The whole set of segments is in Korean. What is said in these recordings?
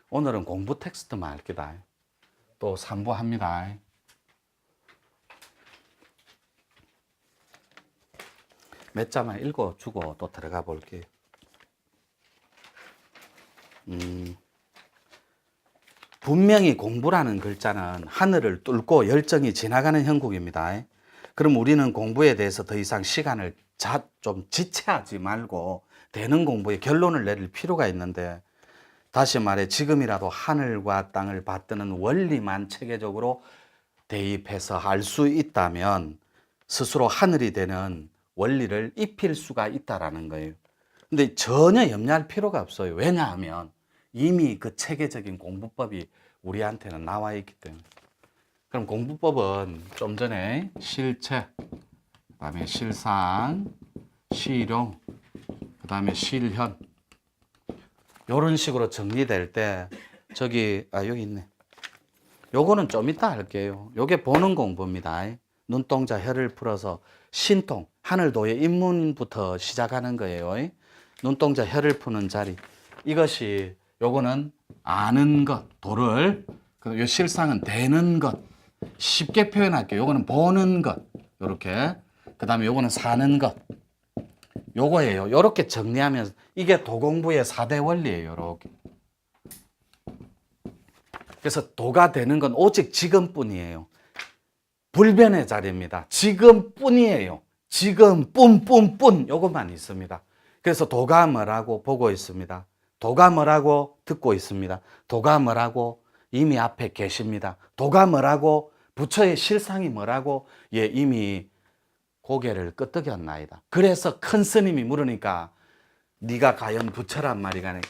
오늘은 공부 텍스트만 할 거다. 또 3부 합니다. 몇 자만 읽어주고 또 들어가 볼게요. 분명히 공부라는 글자는 하늘을 뚫고 열정이 지나가는 형국입니다. 그럼 우리는 공부에 대해서 더 이상 시간을 좀 지체하지 말고 되는 공부에 결론을 내릴 필요가 있는데, 다시 말해 지금이라도 하늘과 땅을 받드는 원리만 체계적으로 대입해서 알 수 있다면 스스로 하늘이 되는 원리를 입힐 수가 있다라는 거예요. 근데 전혀 염려할 필요가 없어요. 왜냐하면 이미 그 체계적인 공부법이 우리한테는 나와 있기 때문에. 그럼 공부법은 좀 전에 실체, 그 다음에 실상, 실용, 그 다음에 실현, 이런 식으로 정리될 때 여기 있네. 요거는 좀 이따 할게요. 요게 보는 공부입니다. 눈동자 혀를 풀어서 신통, 하늘도의 입문부터 시작하는 거예요. 눈동자 혀를 푸는 자리. 이것이 요거는 아는 것, 도를. 요 실상은 되는 것. 쉽게 표현할게요. 요거는 보는 것. 요렇게. 그 다음에 요거는 사는 것. 요거예요. 요렇게 정리하면 이게 도공부의 4대 원리예요. 요렇게. 그래서 도가 되는 건 오직 지금뿐이에요. 불변의 자리입니다. 지금뿐이에요. 지금 뿐 요것만 있습니다. 그래서 도가 뭐라고 보고 있습니다. 도가 뭐라고 듣고 있습니다. 도가 뭐라고 이미 앞에 계십니다. 도가 뭐라고 부처의 실상이 뭐라고 이미 고개를 끄덕였나이다. 그래서 큰 스님이 물으니까 네가 과연 부처란 말이가 아니까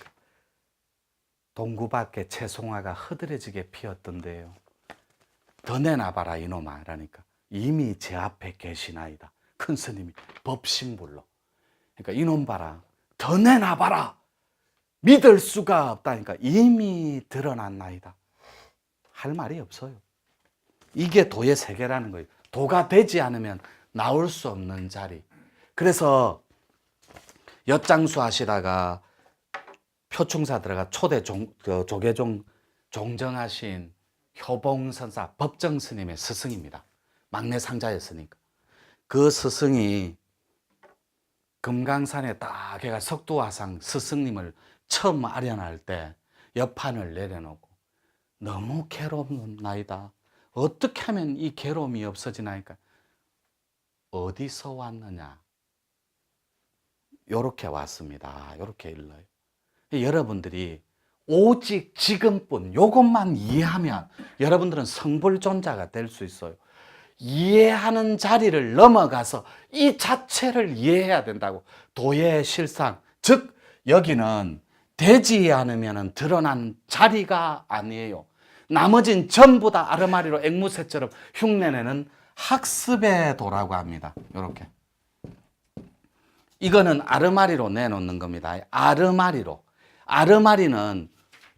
동구밖에 채송화가 흐드러지게 피었던데요. 더 내놔봐라 이놈아 라니까 이미 제 앞에 계시나이다. 큰 스님이 법신불로. 그러니까 이놈 봐라. 더 내놔봐라. 믿을 수가 없다니까 이미 드러났나이다. 할 말이 없어요. 이게 도의 세계라는 거예요. 도가 되지 않으면 나올 수 없는 자리. 그래서 엿장수 하시다가 표충사 들어가 초대 조계종 종정하신 효봉선사 법정스님의 스승입니다. 막내 상자였으니까. 그 스승이 금강산에 딱 걔가 석두화상 스승님을 처음 아련할 때 옆판을 내려놓고 너무 괴롭나이다. 어떻게 하면 이 괴로움이 없어지나니까 어디서 왔느냐? 요렇게 왔습니다. 요렇게 일러요. 여러분들이 오직 지금뿐 요것만 이해하면 여러분들은 성불존자가 될 수 있어요. 이해하는 자리를 넘어가서 이 자체를 이해해야 된다고. 도의 실상, 즉 여기는 되지 않으면 드러난 자리가 아니에요. 나머진 전부 다 아르마리로 앵무새처럼 흉내내는 학습의 도라고 합니다. 이렇게. 이거는 아르마리로 내놓는 겁니다. 아르마리로. 아르마리는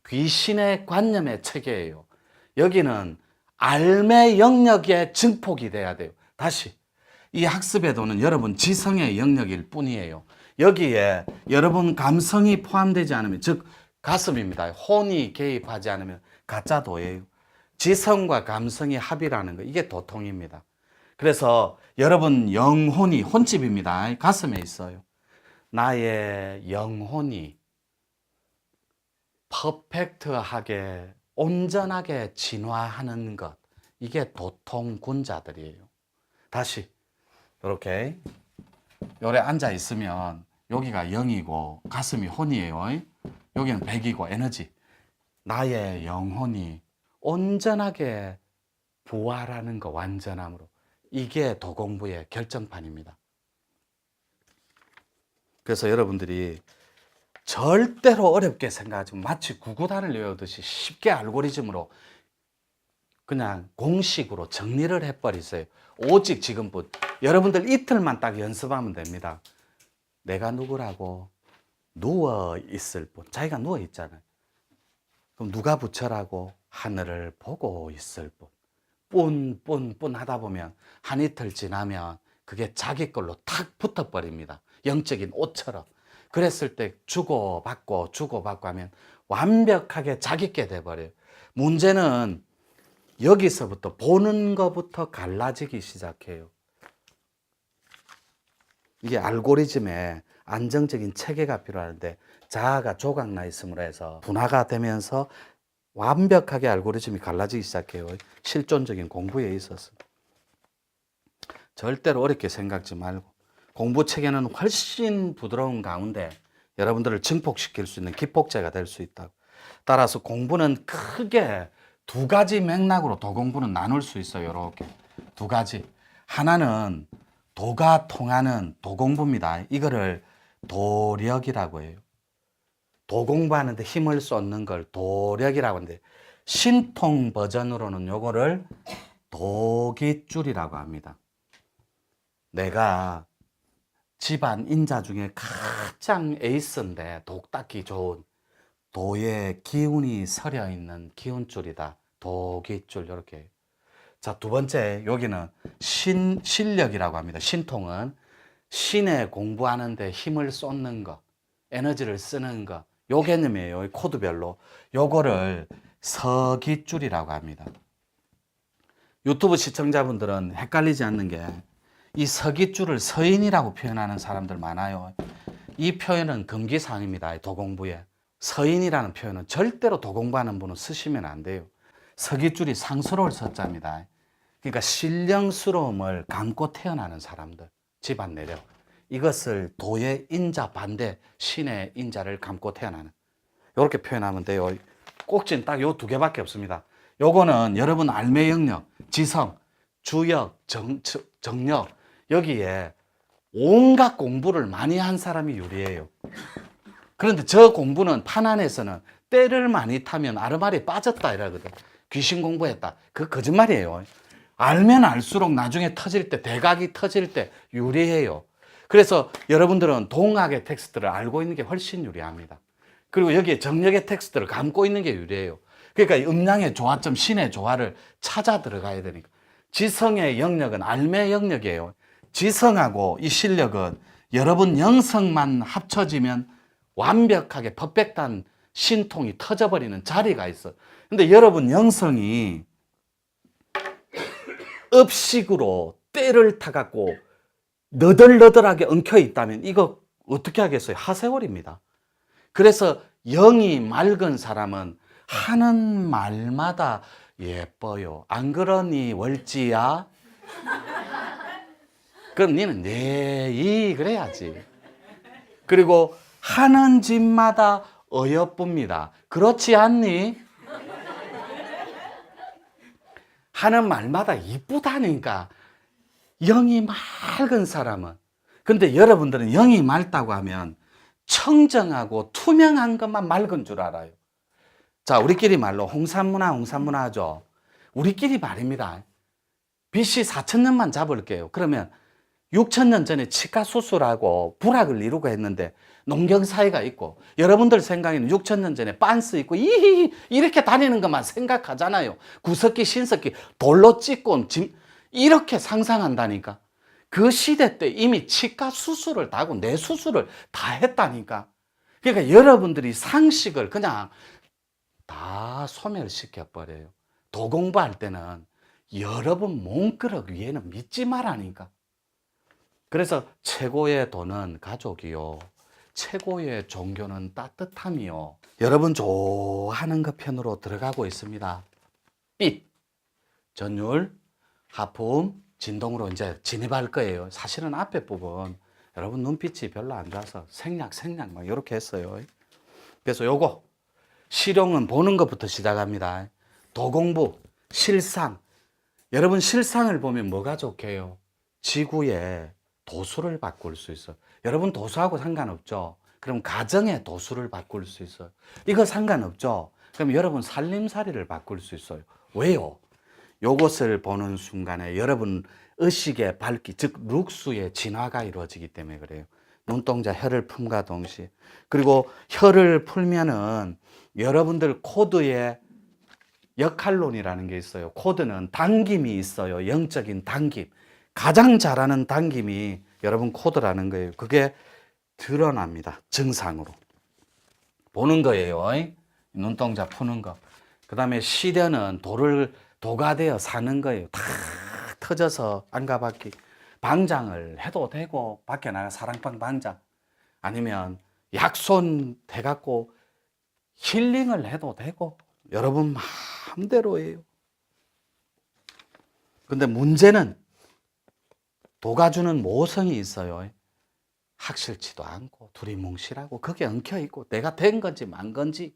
귀신의 관념의 체계예요. 여기는 알매 영역의 증폭이 돼야 돼요. 다시. 이 학습의 도는 여러분 지성의 영역일 뿐이에요. 여기에 여러분 감성이 포함되지 않으면, 즉 가슴입니다. 혼이 개입하지 않으면 가짜 도예요. 지성과 감성이 합이라는 거, 이게 도통입니다. 그래서 여러분 영혼이 혼집입니다. 가슴에 있어요. 나의 영혼이 퍼펙트하게 온전하게 진화하는 것, 이게 도통군자들이에요. 다시 이렇게 요래 앉아 있으면 여기가 영이고 가슴이 혼이에요. 여기는 백이고 에너지. 나의 영혼이 온전하게 부활하는 거, 완전함으로. 이게 도공부의 결정판입니다. 그래서 여러분들이 절대로 어렵게 생각하지 마치 구구단을 외우듯이 쉽게 알고리즘으로 그냥 공식으로 정리를 해버리세요. 오직 지금뿐. 여러분들 이틀만 딱 연습하면 됩니다. 내가 누구라고? 누워 있을 뿐. 자기가 누워 있잖아요. 그럼 누가 부처라고? 하늘을 보고 있을 뿐. 뿐 하다 보면 한 이틀 지나면 그게 자기 걸로 탁 붙어버립니다. 영적인 옷처럼. 그랬을 때 주고받고 하면 완벽하게 자기께 돼버려요. 문제는 여기서부터 보는 것부터 갈라지기 시작해요. 이게 알고리즘에 안정적인 체계가 필요한데 자아가 조각나 있음으로 해서 분화가 되면서 완벽하게 알고리즘이 갈라지기 시작해요. 실존적인 공부에 있어서. 절대로 어렵게 생각지 말고 공부 체계는 훨씬 부드러운 가운데 여러분들을 증폭시킬 수 있는 기폭제가 될 수 있다고. 따라서 공부는 크게 두 가지 맥락으로 도공부는 나눌 수 있어요. 이렇게 두 가지. 하나는 도가 통하는 도공부입니다. 이거를 도력이라고 해요. 도공부하는데 힘을 쏟는 걸 도력이라고 하는데 신통 버전으로는 요거를 도깃줄이라고 합니다. 내가 집안 인자 중에 가장 에이스인데 독닦기 좋은 도의 기운이 서려 있는 기운줄이다. 도깃줄 이렇게. 자, 두 번째 여기는 신력이라고 합니다. 신통은 신에 공부하는데 힘을 쏟는 거, 에너지를 쓰는 거, 요 개념이에요. 코드별로. 요거를 서깃줄이라고 합니다. 유튜브 시청자분들은 헷갈리지 않는 게 이 서깃줄을 서인이라고 표현하는 사람들 많아요. 이 표현은 금기사항입니다. 도공부에. 서인이라는 표현은 절대로 도공부하는 분은 쓰시면 안 돼요. 서깃줄이 상스러울 서자입니다. 그러니까 신령스러움을 감고 태어나는 사람들, 집안 내력. 이것을 도의 인자 반대, 신의 인자를 감고 태어나는. 이렇게 표현하면 돼요. 꼭지는 딱 요 두 개밖에 없습니다. 요거는 여러분 알매 영역, 지성, 주역, 정력, 여기에 온갖 공부를 많이 한 사람이 유리해요. 그런데 저 공부는 판 안에서는 때를 많이 타면 아르마리에 빠졌다 이러거든. 귀신 공부했다. 그 거짓말이에요. 알면 알수록 나중에 터질 때, 대각이 터질 때 유리해요. 그래서 여러분들은 동학의 텍스트를 알고 있는 게 훨씬 유리합니다. 그리고 여기에 정력의 텍스트를 감고 있는 게 유리해요. 그러니까 음양의 조화점, 신의 조화를 찾아 들어가야 되니까. 지성의 영역은 알매 영역이에요. 지성하고 이 실력은 여러분 영성만 합쳐지면 완벽하게 퍼펙트한 신통이 터져버리는 자리가 있어. 근데 여러분 영성이 업식으로 때를 타갖고 너덜너덜하게 엉켜 있다면 이거 어떻게 하겠어요? 하세월입니다. 그래서 영이 맑은 사람은 하는 말마다 예뻐요. 안 그러니 월지야? 그럼 니는 네이 그래야지. 그리고 하는 집마다 어여쁩니다. 그렇지 않니? 하는 말마다 이쁘다니까. 영이 맑은 사람은. 근데 여러분들은 영이 맑다고 하면 청정하고 투명한 것만 맑은 줄 알아요. 자, 우리끼리 말로 홍산문화 하죠. 우리끼리 말입니다. BC 4000년만 잡을게요. 그러면 6000년 전에 치과 수술하고 불학을 이루고 했는데 농경사회가 있고 여러분들 생각에는 6000년 전에 빤스 있고 이렇게 다니는 것만 생각하잖아요. 구석기 신석기 돌로 찍고 이렇게 상상한다니까. 그 시대 때 이미 치과 수술을 다 하고 내 수술을 다 했다니까. 그러니까 여러분들이 상식을 그냥 다 소멸시켜버려요. 도공부할 때는 여러분 몸그릇 위에는 믿지 말라니까. 그래서 최고의 도는 가족이요. 최고의 종교는 따뜻함이요. 여러분 좋아하는 것 편으로 들어가고 있습니다. 빛, 전율, 하품, 진동으로 이제 진입할 거예요. 사실은 앞에 부분 여러분 눈빛이 별로 안 좋아서 생략 막 이렇게 했어요. 그래서 요거 실용은 보는 것부터 시작합니다. 도공부, 실상. 여러분 실상을 보면 뭐가 좋게요? 지구에 도수를 바꿀 수 있어요. 여러분 도수하고 상관없죠? 그럼 가정의 도수를 바꿀 수 있어요. 이거 상관없죠? 그럼 여러분 살림살이를 바꿀 수 있어요. 왜요? 요것을 보는 순간에 여러분 의식의 밝기, 즉 룩수의 진화가 이루어지기 때문에 그래요. 눈동자 혀를 품과 동시에. 그리고 혀를 풀면은 여러분들 코드에 역할론이라는 게 있어요. 코드는 당김이 있어요. 영적인 당김. 가장 잘하는 당김이 여러분 코드라는 거예요. 그게 드러납니다. 증상으로. 보는 거예요. 눈동자 푸는 거. 그 다음에 시련은 도가 되어 사는 거예요. 다 터져서 안가받기. 방장을 해도 되고, 밖에 나가 사랑방 방장. 아니면 약손 해갖고 힐링을 해도 되고, 여러분 마음대로예요. 근데 문제는 도가 주는 모성이 있어요. 확실치도 않고 두리뭉실하고 거기에 엉켜있고 내가 된 건지 만 건지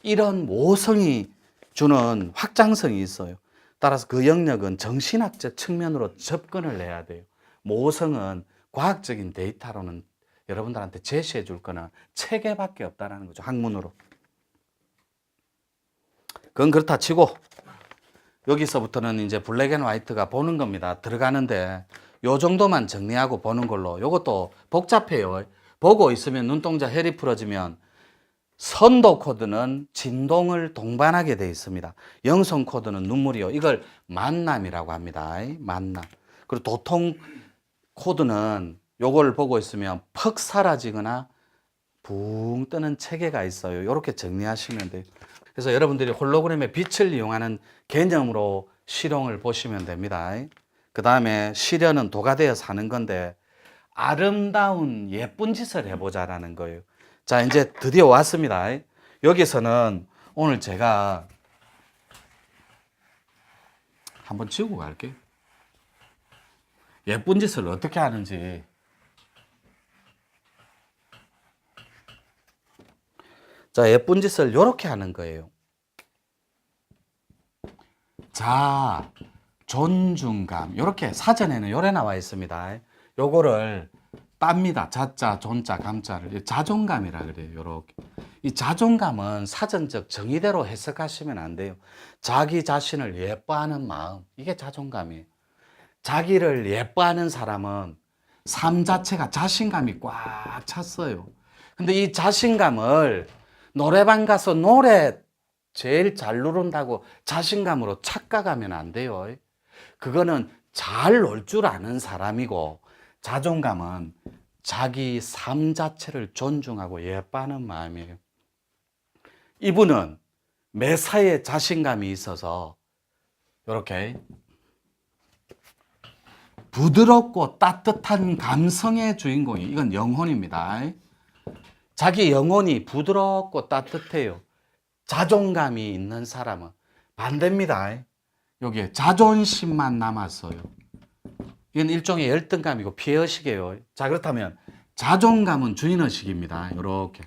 이런 모성이 주는 확장성이 있어요. 따라서 그 영역은 정신학적 측면으로 접근을 해야 돼요. 모성은 과학적인 데이터로는 여러분들한테 제시해 줄 거는 체계밖에 없다는 거죠. 학문으로. 그건 그렇다 치고 여기서부터는 이제 블랙 앤 화이트가 보는 겁니다. 들어가는데 요 정도만 정리하고 보는 걸로. 요것도 복잡해요. 보고 있으면 눈동자 혈이 풀어지면 선도 코드는 진동을 동반하게 되어 있습니다. 영성 코드는 눈물이요. 이걸 만남이라고 합니다. 만남. 그리고 도통 코드는 요걸 보고 있으면 퍽 사라지거나 붕 뜨는 체계가 있어요. 이렇게 정리하시면 돼요. 그래서 여러분들이 홀로그램의 빛을 이용하는 개념으로 실용을 보시면 됩니다. 그 다음에 시련은 도가 되어 사는 건데 아름다운 예쁜 짓을 해보자라는 거예요. 자, 이제 드디어 왔습니다. 여기서는 오늘 제가 한번 지우고 갈게요. 예쁜 짓을 어떻게 하는지. 자, 예쁜 짓을 이렇게 하는 거예요. 자, 존중감. 이렇게 사전에는 요래 나와 있습니다. 요거를 땁니다. 자자, 존자, 감자를 자존감이라 그래요. 요렇게. 이 자존감은 사전적 정의대로 해석하시면 안 돼요. 자기 자신을 예뻐하는 마음. 이게 자존감이에요. 자기를 예뻐하는 사람은 삶 자체가 자신감이 꽉 찼어요. 근데 이 자신감을 노래방 가서 노래 제일 잘 누른다고 자신감으로 착각하면 안 돼요. 그거는 잘 놀 줄 아는 사람이고, 자존감은 자기 삶 자체를 존중하고 예뻐하는 마음이에요. 이분은 매사에 자신감이 있어서 이렇게 부드럽고 따뜻한 감성의 주인공이, 이건 영혼입니다. 자기 영혼이 부드럽고 따뜻해요. 자존감이 있는 사람은 반대입니다. 여기에 자존심만 남았어요. 이건 일종의 열등감이고 피해의식이에요. 자, 그렇다면 자존감은 주인의식입니다. 이렇게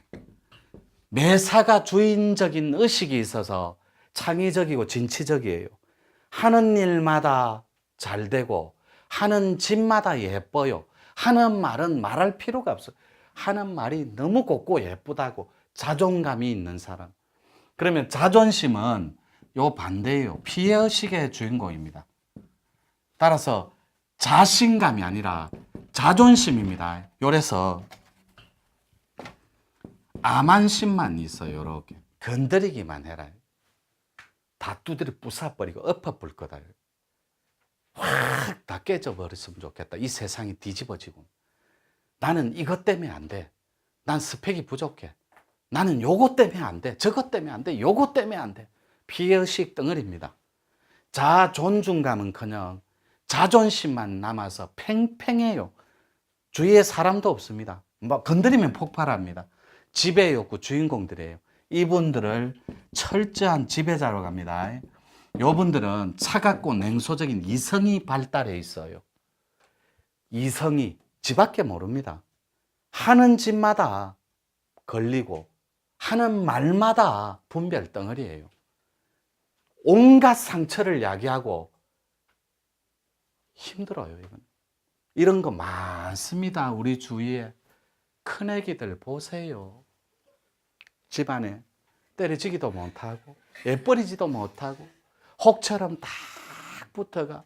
매사가 주인적인 의식이 있어서 창의적이고 진취적이에요. 하는 일마다 잘 되고 하는 짓마다 예뻐요. 하는 말은 말할 필요가 없어요. 하는 말이 너무 곱고 예쁘다고. 자존감이 있는 사람. 그러면 자존심은 요 반대예요. 피해의식의 주인공입니다. 따라서 자신감이 아니라 자존심입니다. 요래서 암안심만 있어요. 요렇게 건드리기만 해라. 다 두드려 부숴버리고 엎어볼 거다. 확 다 깨져버렸으면 좋겠다. 이 세상이 뒤집어지고. 나는 이것 때문에 안 돼. 난 스펙이 부족해. 나는 요것 때문에 안 돼. 저것 때문에 안 돼. 요것 때문에 안 돼. 피해의식 덩어리입니다. 자존중감은커녕 자존심만 남아서 팽팽해요. 주위에 사람도 없습니다. 뭐 건드리면 폭발합니다. 지배 욕구 주인공들이에요. 이분들을 철저한 지배자로 갑니다. 이분들은 차갑고 냉소적인 이성이 발달해 있어요. 이성이 지밖에 모릅니다. 하는 짓마다 걸리고 하는 말마다 분별 덩어리예요. 온갖 상처를 야기하고 힘들어요. 이런 거 많습니다. 우리 주위에. 큰애기들 보세요. 집안에 때려지기도 못하고 예뻐리지도 못하고 혹처럼 딱 붙어가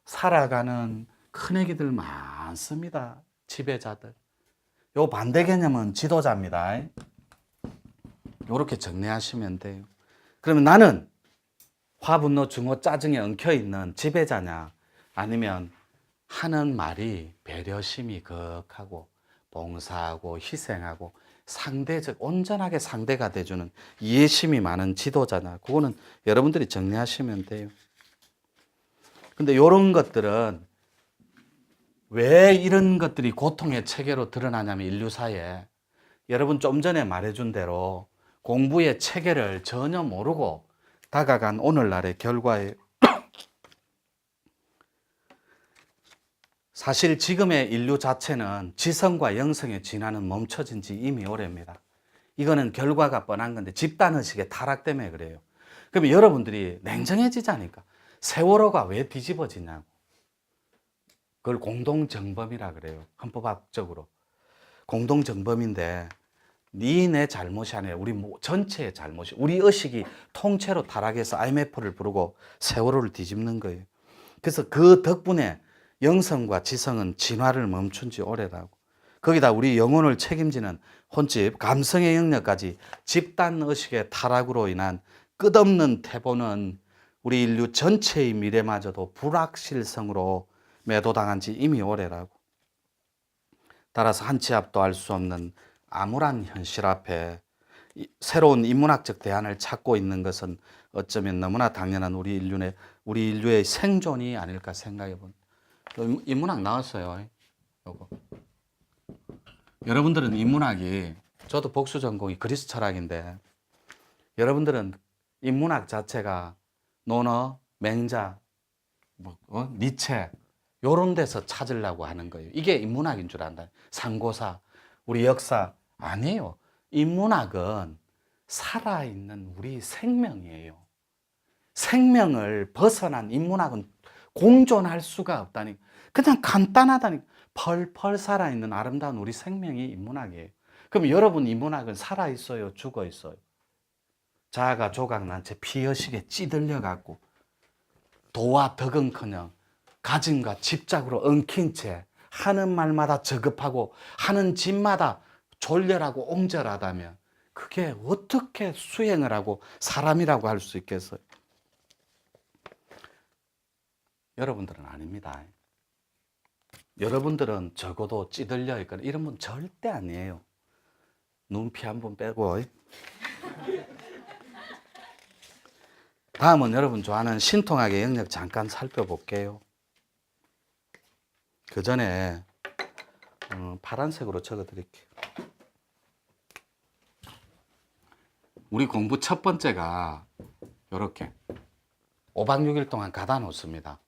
살아가는 큰애기들 많습니다. 지배자들. 요 반대 개념은 지도자입니다. 요렇게 정리하시면 돼요. 그러면 나는 화, 분노, 증오, 짜증에 엉켜있는 지배자냐, 아니면 하는 말이 배려심이 극하고 봉사하고 희생하고 상대적 온전하게 상대가 돼주는 이해심이 많은 지도자나 그거는 여러분들이 정리하시면 돼요. 근데 이런 것들은 왜 이런 것들이 고통의 체계로 드러나냐면 인류사에 여러분 좀 전에 말해준 대로 공부의 체계를 전혀 모르고 다가간 오늘날의 결과예요. 사실 지금의 인류 자체는 지성과 영성의 진화는 멈춰진 지 이미 오래입니다. 이거는 결과가 뻔한 건데 집단의식의 타락 때문에 그래요. 그러면 여러분들이 냉정해지자니까 세월호가 왜 뒤집어지냐고. 그걸 공동정범이라 그래요. 헌법학적으로. 공동정범인데 네 잘못이 아니라 우리 전체의 잘못이, 우리 의식이 통째로 타락해서 IMF를 부르고 세월호를 뒤집는 거예요. 그래서 그 덕분에 영성과 지성은 진화를 멈춘 지 오래라고. 거기다 우리 영혼을 책임지는 혼집, 감성의 영역까지 집단의식의 타락으로 인한 끝없는 태보는 우리 인류 전체의 미래마저도 불확실성으로 매도당한 지 이미 오래라고. 따라서 한 치 앞도 알 수 없는 암울한 현실 앞에 새로운 인문학적 대안을 찾고 있는 것은 어쩌면 너무나 당연한 우리 인류의 생존이 아닐까 생각해 본. 인문학 나왔어요. 요거. 여러분들은 인문학이, 저도 복수 전공이 그리스 철학인데 여러분들은 인문학 자체가 논어, 맹자, 니체 요런 데서 찾으려고 하는 거예요. 이게 인문학인 줄 안다. 상고사, 우리 역사 아니에요. 인문학은 살아있는 우리 생명이에요. 생명을 벗어난 인문학은 공존할 수가 없다니. 그냥 간단하다니. 펄펄 살아있는 아름다운 우리 생명이 인문학이에요. 그럼 여러분 인문학은 살아있어요? 죽어있어요? 자아가 조각난 채 피어식에 찌들려 갖고 도와 덕은커녕 가짐과 집착으로 엉킨 채 하는 말마다 저급하고 하는 짓마다 졸렬하고 옹졸하다면 그게 어떻게 수행을 하고 사람이라고 할 수 있겠어요? 여러분들은 아닙니다. 여러분들은 적어도 찌들려 있거나 이런 분 절대 아니에요. 눈피 한번 빼고. 다음은 여러분 좋아하는 신통학의 영역 잠깐 살펴볼게요. 그 전에 파란색으로 적어드릴게요. 우리 공부 첫 번째가 이렇게 5박 6일 동안 가다 놓습니다.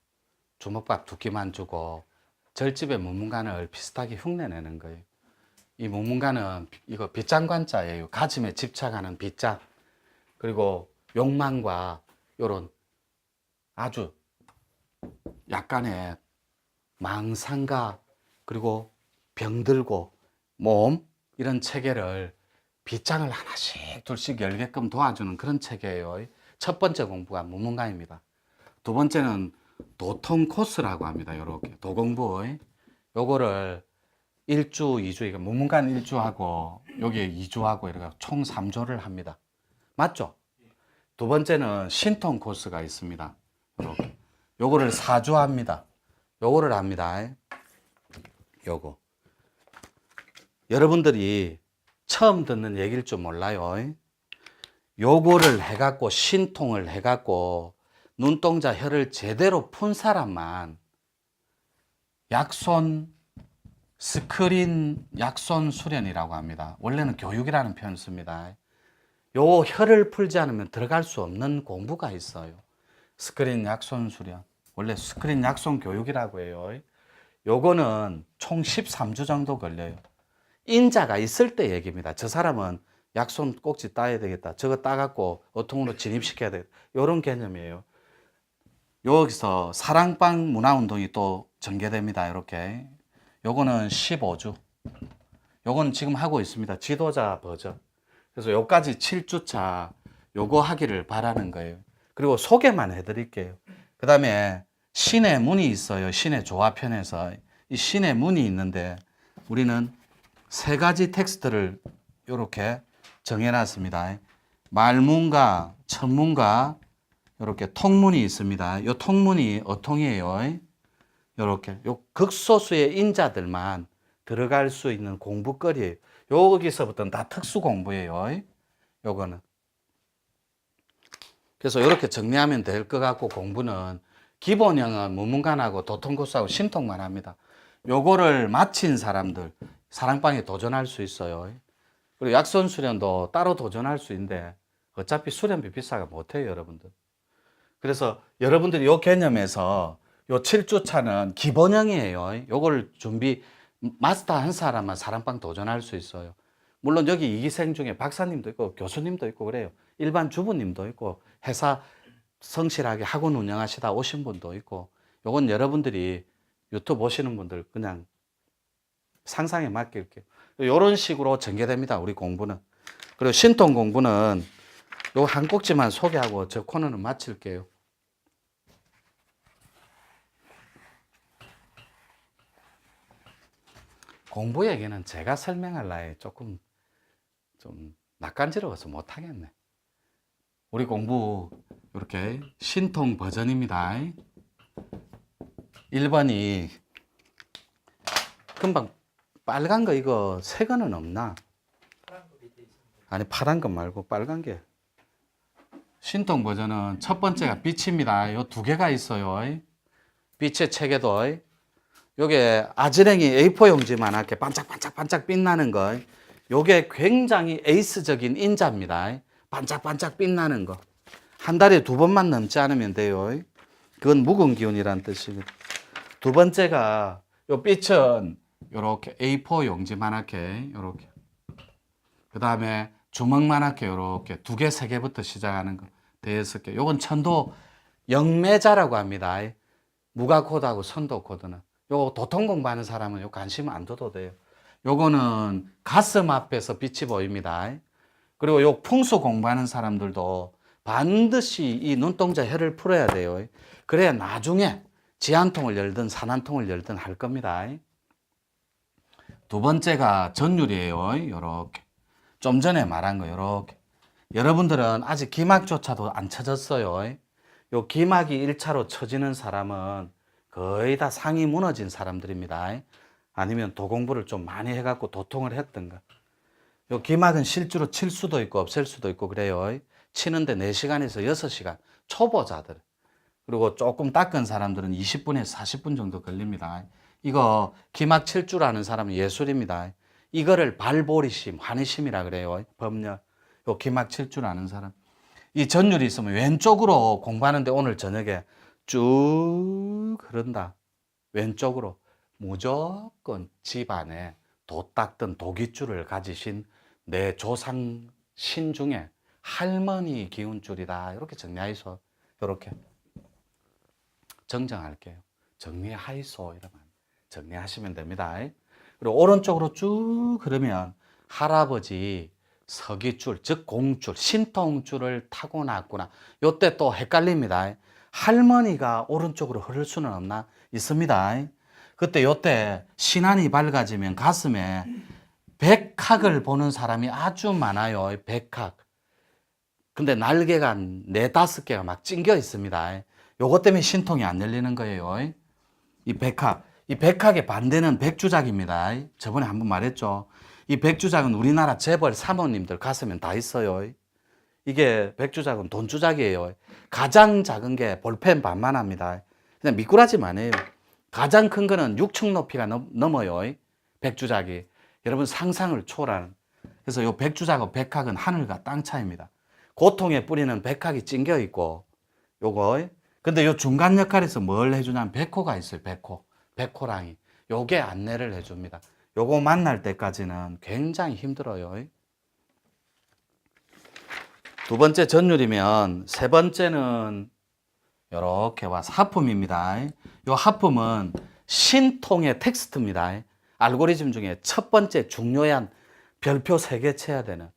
주먹밥 2끼만 주고 절집의 문문관을 비슷하게 흉내내는 거예요. 이 문문관은 이거 빗장관자예요. 가짐에 집착하는 빗장. 그리고 욕망과 이런 아주 약간의 망상과 그리고 병들고 몸 이런 체계를 빗장을 하나씩 둘씩 열게끔 도와주는 그런 체계예요. 첫 번째 공부가 문문관입니다. 두 번째는 도통 코스라고 합니다. 이렇게 도공부. 요거를 1주, 2주, 이거 문문관 1주하고 여기에 2주하고 이렇게 총 3조를 합니다. 맞죠? 두 번째는 신통 코스가 있습니다. 이렇게. 요거를 4주 합니다. 요거를 합니다. 요거. 여러분들이 처음 듣는 얘기일 줄 몰라요. 요거를 해갖고 신통을 해갖고 눈동자 혀를 제대로 푼 사람만 약손 스크린 약손 수련이라고 합니다. 원래는 교육이라는 표현을 씁니다. 요 혀를 풀지 않으면 들어갈 수 없는 공부가 있어요. 스크린 약손 수련. 원래 스크린 약손 교육이라고 해요. 요거는 총 13주 정도 걸려요. 인자가 있을 때 얘기입니다. 저 사람은 약손 꼭지 따야 되겠다. 저거 따갖고 어통으로 진입시켜야 되겠다. 요런 개념이에요. 여기서 사랑방 문화운동이 또 전개됩니다. 이렇게. 요거는 15주. 요거는 지금 하고 있습니다. 지도자 버전. 그래서 요까지 7주차 요거 하기를 바라는 거예요. 그리고 소개만 해드릴게요. 그 다음에 신의 문이 있어요. 신의 조화편에서. 이 신의 문이 있는데 우리는 3가지 텍스트를 이렇게 정해놨습니다. 말문과 천문과 이렇게 통문이 있습니다. 이 통문이 어통이에요. 요렇게 요 극소수의 인자들만 들어갈 수 있는 공부거리예요. 여기서부터는 다 특수 공부예요. 요거는. 그래서 이렇게 정리하면 될 것 같고, 공부는 기본형은 문문관하고 도통코스하고 신통만 합니다. 요거를 마친 사람들 사랑방에 도전할 수 있어요. 그리고 약손 수련도 따로 도전할 수 있는데 어차피 수련비 비싸가 못해요, 여러분들. 그래서 여러분들이 요 개념에서 요 7주차는 기본형이에요. 요걸 마스터 한 사람만 사랑방 도전할 수 있어요. 물론 여기 이기생 중에 박사님도 있고 교수님도 있고 그래요. 일반 주부님도 있고 회사 성실하게 학원 운영하시다 오신 분도 있고, 요건 여러분들이 유튜브 보시는 분들 그냥 상상에 맡길게요. 요런 식으로 전개됩니다, 우리 공부는. 그리고 신통 공부는 요 한 꼭지만 소개하고 저 코너는 마칠게요. 공부 얘기는 제가 설명할 나에 조금 좀 낯간지러워서 못하겠네. 우리 공부 이렇게 신통 버전입니다. 1번이 금방 빨간 거, 이거 새 거는 없나? 아니, 파란 거 말고 빨간 게. 신통 버전은 첫 번째가 빛입니다. 요 두 개가 있어요. 빛의 체계도. 요게 아지랭이 A4 용지만하게 반짝반짝 빛나는 거. 요게 굉장히 에이스적인 인자입니다. 반짝반짝 빛나는 거. 한 달에 2번만 넘지 않으면 돼요. 그건 묵은 기운이란 뜻이거든요. 두 번째가 요 빛은 요렇게 A4 용지만하게 요렇게. 그 다음에 주먹만하게 요렇게 2개, 3개부터 시작하는 거. 5개. 요건 천도 영매자라고 합니다. 무가 코드하고 선도 코드는. 요거 도통 공부하는 사람은 요 관심 안 둬도 돼요. 요거는 가슴 앞에서 빛이 보입니다. 그리고 요 풍수 공부하는 사람들도 반드시 이 눈동자 혀를 풀어야 돼요. 그래야 나중에 지한통을 열든 산한통을 열든 할 겁니다. 두 번째가 전율이에요. 요렇게. 좀 전에 말한 거 요렇게. 여러분들은 아직 기막조차도 안 쳐졌어요. 요 기막이 1차로 쳐지는 사람은 거의 다 상이 무너진 사람들입니다. 아니면 도공부를 좀 많이 해갖고 도통을 했던가. 요 기막은 실제로 칠 수도 있고 없앨 수도 있고 그래요. 치는데 4시간에서 6시간. 초보자들. 그리고 조금 닦은 사람들은 20분에서 40분 정도 걸립니다. 이거 기막 칠 줄 아는 사람은 예술입니다. 이거를 발보리심, 환희심이라 그래요. 법력. 요 기막 칠 줄 아는 사람. 이 전율이 있으면 왼쪽으로 공부하는데 오늘 저녁에 쭉 흐른다. 왼쪽으로. 무조건 집안에 도 닦던 도깃줄을 가지신 내 조상 신 중에 할머니 기운줄이다. 이렇게 정리하이소. 이렇게 정정할게요. 정리하이소. 이러면 정리하시면 됩니다. 그리고 오른쪽으로 쭉 흐르면 할아버지 서기줄, 즉 공줄, 신통줄을 타고났구나. 요때 또 헷갈립니다. 할머니가 오른쪽으로 흐를 수는 없나? 있습니다. 그때 요때 신안이 밝아지면 가슴에 백학을 보는 사람이 아주 많아요. 백학. 근데 날개가 4-5개가 막 찡겨 있습니다. 요것 때문에 신통이 안 열리는 거예요. 이 백학. 이 백학의 반대는 백주작입니다. 저번에 한번 말했죠. 이 백주작은 우리나라 재벌 사모님들 가슴엔 다 있어요. 이게 백주작은 돈주작이에요. 가장 작은 게 볼펜 반만 합니다. 그냥 미꾸라지만 해요. 가장 큰 거는 6층 높이가 넘어요. 백주작이. 여러분 상상을 초월하는. 그래서 요 백주작하고 백학은 하늘과 땅 차이입니다. 고통의 뿌리는 백학이 찡겨 있고 요거. 근데 요 중간 역할에서 뭘 해주냐면 백호가 있어요. 백호. 백호랑이. 요게 안내를 해줍니다. 요거 만날 때까지는 굉장히 힘들어요. 두 번째 전율이면 세 번째는 이렇게 와서 하품입니다. 요 하품은 신통의 텍스트입니다. 알고리즘 중에 첫 번째 중요한 별표 3개 쳐야 되는.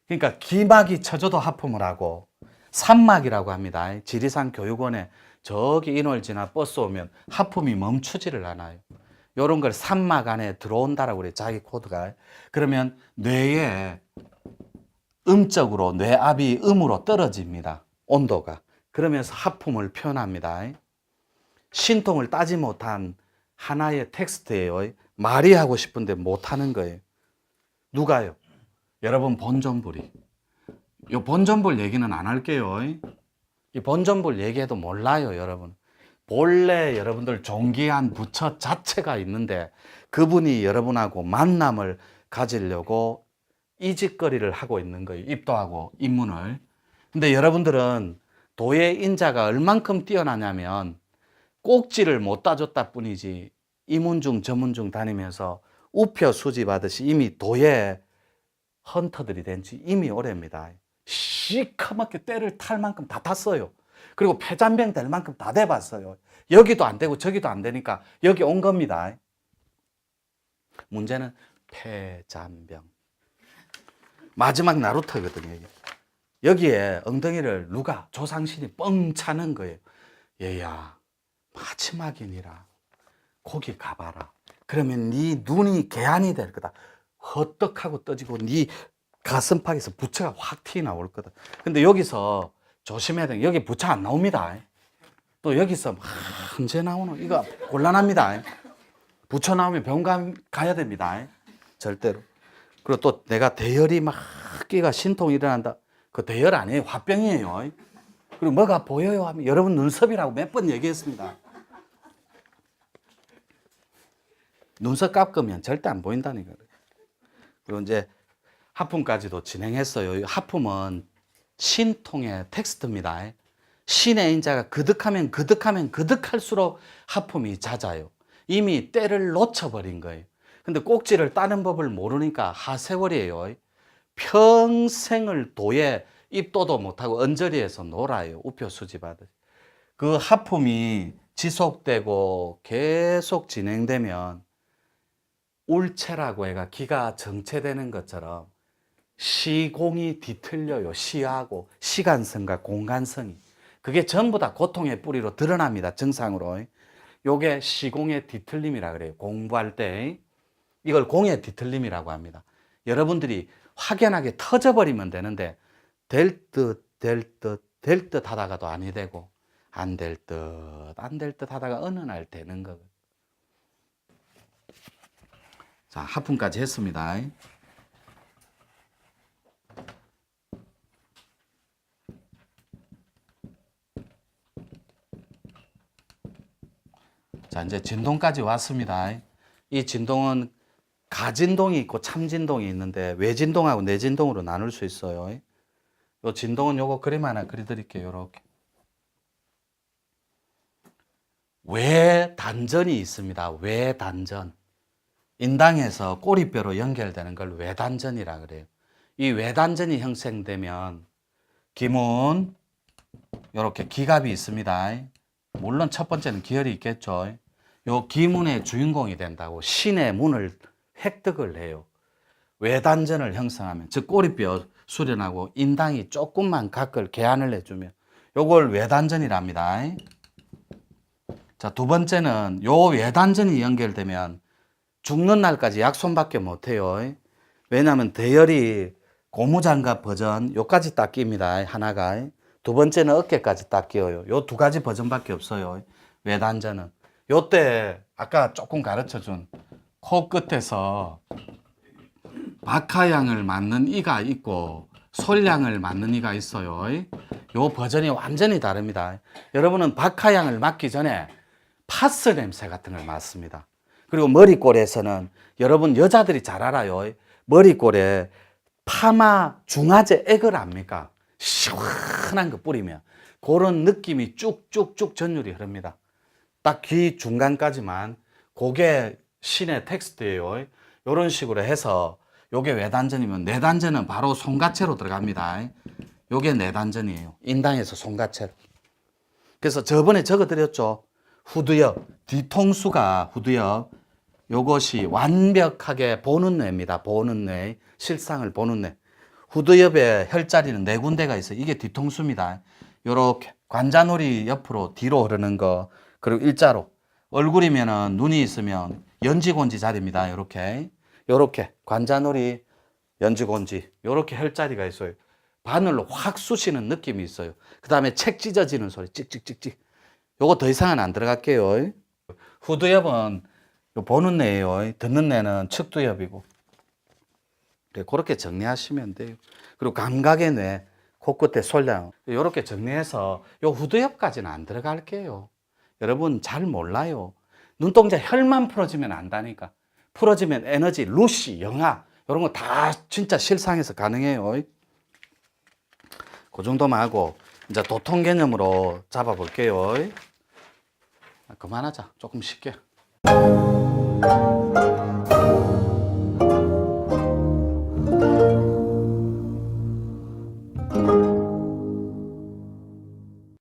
그러니까 기막이 쳐져도 하품을 하고 산막이라고 합니다. 지리산 교육원에 저기 인월 지나 버스 오면 하품이 멈추지를 않아요. 이런 걸 산막 안에 들어온다라고 그래요. 자기 코드가. 그러면 뇌에 음적으로 뇌압이 음으로 떨어집니다. 온도가. 그러면서 하품을 표현합니다. 신통을 따지 못한 하나의 텍스트예요. 말이 하고 싶은데 못하는 거예요. 누가요? 여러분 본전불이. 이 본전불 얘기는 안 할게요. 이 본전불 얘기해도 몰라요, 여러분. 본래 여러분들 존귀한 부처 자체가 있는데 그분이 여러분하고 만남을 가지려고 이 짓거리를 하고 있는 거예요. 입도하고 입문을. 근데 여러분들은 도의 인자가 얼만큼 뛰어나냐면 꼭지를 못 따줬다 뿐이지 이문중 저문중 다니면서 우표 수집하듯이 이미 도의 헌터들이 된 지 이미 오래입니다. 시커멓게 때를 탈 만큼 다 탔어요. 그리고 폐잔병 될 만큼 다 돼봤어요. 여기도 안 되고 저기도 안 되니까 여기 온 겁니다. 문제는 폐잔병. 마지막 나루터거든요. 여기에 엉덩이를 누가 조상신이 뻥 차는 거예요. 얘야 마지막이니라 거기 가봐라. 그러면 네 눈이 개안이 될 거다. 헛떡하고 떠지고 네 가슴팍에서 부처가 확 튀어나올 거다. 근데 여기서 조심해야 돼. 여기 부처 안 나옵니다. 또 여기서 언제 나오노? 이거 곤란합니다. 부처 나오면 병원 가야 됩니다. 절대로. 그리고 또 내가 대열이 막 끼가 신통이 일어난다. 그 대열 아니에요. 화병이에요. 그리고 뭐가 보여요 하면 여러분 눈썹이라고 몇 번 얘기했습니다. 눈썹 깎으면 절대 안 보인다니까요. 그리고 이제 하품까지도 진행했어요. 하품은 신통의 텍스트입니다. 신의 인자가 그득하면 그득할수록 하품이 잦아요. 이미 때를 놓쳐버린 거예요. 근데 꼭지를 따는 법을 모르니까 하세월이에요. 평생을 도에 입도도 못하고 언저리에서 놀아요. 우표 수집하듯이. 그 하품이 지속되고 계속 진행되면 울체라고 해가 기가 정체되는 것처럼 시공이 뒤틀려요. 시하고 시간성과 공간성이. 그게 전부 다 고통의 뿌리로 드러납니다. 증상으로. 요게 시공의 뒤틀림이라 그래요. 공부할 때. 이걸 공의 뒤틀림이라고 합니다. 여러분들이 확연하게 터져버리면 되는데 될 듯 하다가도 아니 되고 안 될 듯 하다가 어느 날 되는 거거든요. 자, 하품까지 했습니다. 자, 이제 진동까지 왔습니다. 이 진동은 가진동이 있고 참진동이 있는데 외진동하고 내진동으로 나눌 수 있어요. 요 진동은 요거 그림 하나 그려드릴게요. 요렇게. 외단전이 있습니다. 외단전. 인당에서 꼬리뼈로 연결되는 걸 외단전이라 그래요. 이 외단전이 형성되면 기문, 요렇게 기갑이 있습니다. 물론 첫 번째는 기혈이 있겠죠. 요 기문의 주인공이 된다고 신의 문을 획득을 해요. 외단전을 형성하면, 즉 꼬리뼈 수련하고 인당이 조금만 각을 개안을 해주면 요걸 외단전이랍니다. 자, 두 번째는 요 외단전이 연결되면 죽는 날까지 약손밖에 못해요. 왜냐하면 대열이 고무장갑 버전 요까지 딱 낍니다. 하나가. 두 번째는 어깨까지 딱 끼어요. 요 두 가지 버전밖에 없어요. 외단전은. 요때 아까 조금 가르쳐준 코끝에서 박하향을 맞는 이가 있고 솔향을 맞는 이가 있어요. 요 버전이 완전히 다릅니다. 여러분은 박하향을 맞기 전에 파스 냄새 같은 걸 맡습니다. 그리고 머리꼴에서는 여러분 여자들이 잘 알아요. 머리꼴에 파마 중화제 액을 압니까? 시원한 거 뿌리면 그런 느낌이 쭉쭉쭉 전율이 흐릅니다. 딱 귀 중간까지만. 그게 신의 텍스트예요. 이런 식으로 해서 요게 외단전이면 내단전은 바로 손가채로 들어갑니다. 요게 내단전이에요. 인당에서 손가채로. 그래서 저번에 적어드렸죠. 후두엽, 뒤통수가 후두엽. 요것이 완벽하게 보는 뇌입니다. 보는 뇌, 실상을 보는 뇌. 후두엽의 혈자리는 네 군데가 있어요. 이게 뒤통수입니다. 요렇게 관자놀이 옆으로 뒤로 흐르는 거, 그리고 일자로. 얼굴이면은 눈이 있으면 연지곤지 자리입니다. 요렇게. 요렇게 관자놀이, 연지곤지, 요렇게 혈자리가 있어요. 바늘로 확 쑤시는 느낌이 있어요. 그 다음에 책 찢어지는 소리, 찍찍찍찍. 요거 더 이상은 안 들어갈게요. 후두엽은 요 보는 뇌예요. 듣는 뇌는 측두엽이고. 네, 그렇게 정리하시면 돼요. 그리고 감각의 뇌, 코끝에 솔량 이렇게 정리해서 요 후두엽까지는 안 들어갈게요. 여러분 잘 몰라요. 눈동자 혈만 풀어지면 안다니까. 풀어지면 에너지, 루시, 영하 이런 거 다 진짜 실상에서 가능해요. 그 정도만 하고 이제 도통 개념으로 잡아볼게요. 그만하자. 조금 쉽게.